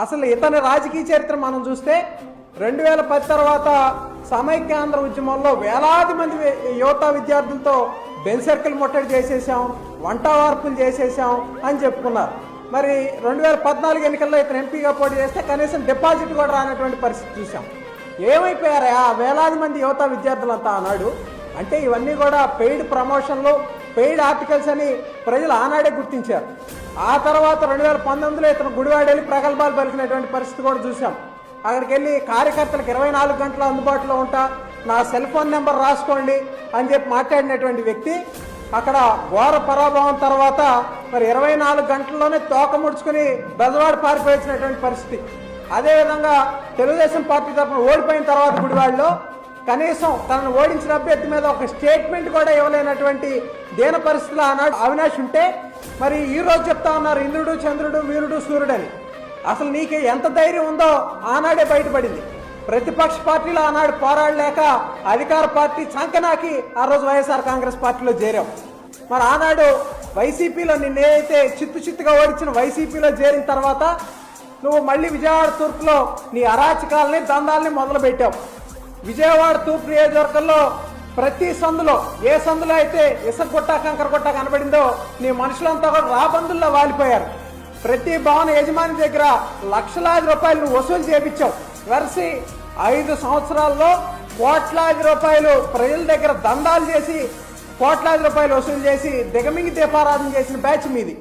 అసలు ఇతని రాజకీయ చరిత్ర మనం చూస్తే 2010 తర్వాత సమైక్యాంధ్ర ఉద్యమంలో వేలాది మంది యువత విద్యార్థులతో బెంచ్ సర్కిల్ ముట్టడి చేసేసాం, వంట వార్పులు చేసేసాం అని చెప్పుకున్నారు. మరి 2014 ఎన్నికల్లో ఇతను ఎంపీగా పోటీ చేస్తే కనీసం డిపాజిట్ కూడా రానటువంటి పరిస్థితి చూసాం. ఏమైపోయారా ఆ వేలాది మంది యువత విద్యార్థులంతా అన్నాడు. అంటే ఇవన్నీ కూడా పెయిడ్ ప్రమోషన్లు, పెయిడ్ ఆర్టికల్స్ అని ప్రజలు ఆనాడే గుర్తించారు. ఆ తర్వాత 2019లో ఇతను గుడివాడ వెళ్ళి ప్రగల్భాలు పలికినటువంటి పరిస్థితి కూడా చూసాం. అక్కడికి వెళ్ళి కార్యకర్తలకు 24 గంటలు అందుబాటులో ఉంటా, నా సెల్ ఫోన్ నెంబర్ రాసుకోండి అని చెప్పి మాట్లాడినటువంటి వ్యక్తి అక్కడ ఘోర పరాభవం తర్వాత మరి 24 గంటల్లోనే తోక ముడుచుకుని బెజవాడ పారిపోయించినటువంటి పరిస్థితి. అదేవిధంగా తెలుగుదేశం పార్టీ తరఫున ఓడిపోయిన తర్వాత గుడివాడలో కనీసం తనను ఓడించిన అభ్యర్థి మీద ఒక స్టేట్మెంట్ కూడా ఇవ్వలేనటువంటి దీన పరిస్థితులు ఆనాడు అవినాష్ ఉంటే, మరి ఈ రోజు చెప్తా ఉన్నారు ఇంద్రుడు చంద్రుడు వీరుడు సూర్యుడు అని. అసలు నీకు ఎంత ధైర్యం ఉందో ఆనాడే బయటపడింది. ప్రతిపక్ష పార్టీలో ఆనాడు పోరాడలేక అధికార పార్టీ చంకనాకి ఆ రోజు వైఎస్ఆర్ కాంగ్రెస్ పార్టీలో చేరాం. మరి ఆనాడు వైసీపీలో నిన్నేదైతే చిత్తుగా ఓడించిన వైసీపీలో చేరిన తర్వాత నువ్వు మళ్ళీ విజయవాడ తూర్పులో నీ అరాచకాలని దందాలని మొదలు పెట్టావు. విజయవాడ తూర్పు నియోజకవర్గంలో ప్రతి సందులో, ఏ సందులో అయితే ఇసగొట్ట కంకరగొట్ట కనబడిందో నీ మనుషులంతా కూడా రాబందుల్లో వాలిపోయారు. ప్రతి భవన యజమాని దగ్గర లక్షలాది రూపాయలు నువ్వు వసూలు చేయించావు. వెరసి 5 సంవత్సరాల్లో కోట్లాది రూపాయలు ప్రజల దగ్గర దందాలు చేసి కోట్లాది రూపాయలు వసూలు చేసి దిగమింగి దీపారాధన చేసిన బ్యాచ్ మీది.